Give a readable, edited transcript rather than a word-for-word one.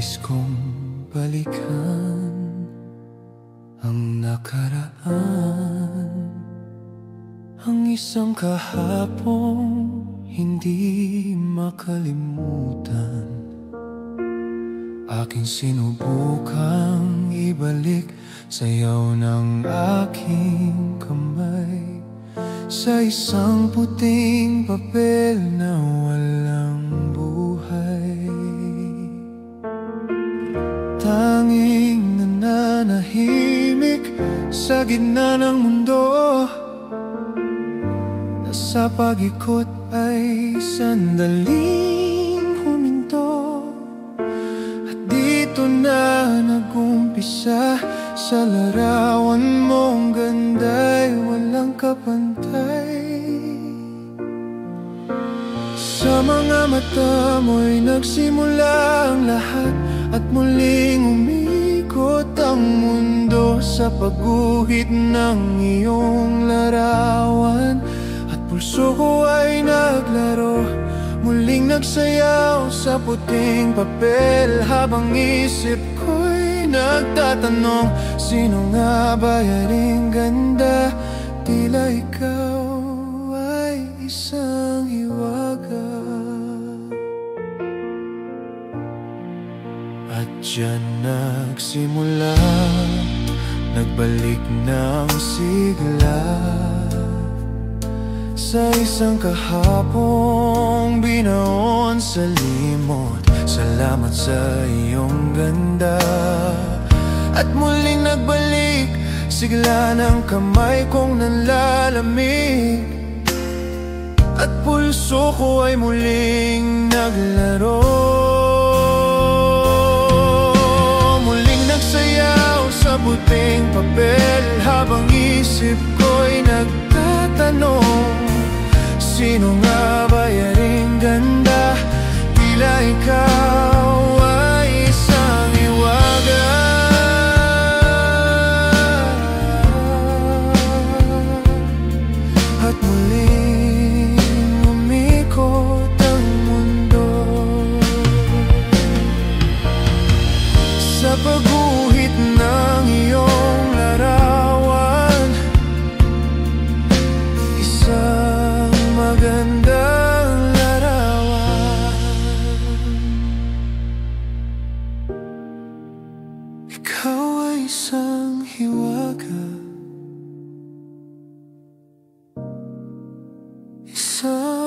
Nais kong balikan ang nakaraan, ang isang kahapong hindi makalimutan. Aking sinubukang ibalik sayaw ng aking kamay sa isang puting papel na walang buhay. Tanging nananahimik sa gitna ng mundo, na sa pag-ikot ay sandaling huminto. At dito na nag-umpisa, sa larawan mong ganda'y walang kapantay. Sa mga mata mo'y nagsimula ang lahat, at muling umikot ang mundo sa pagguhit ng iyong larawan. At pulso ko ay naglaro, muling nagsayaw sa puting papel, habang isip ko'y nagtatanong, sino nga ba yaring ganda? Tila ikaw ay isang hiwaga. At diyan nagsimula, nagbalik ng sigla, sa isang kahapong binaon sa limot. Salamat sa iyong ganda. At muling nagbalik, sigla ng kamay kong nanlalamig, at pulso ko ay muling naglaro. Sa puting papel, habang isip ko'y nagtatanong, sino nga ba yaring ganda? Tila ikaw ay isang hiwaga. At muling umikot ang mundo sa pagguhit ng iyong larawan. Isang magandang larawan. Ikaw ay isang hiwaga, isang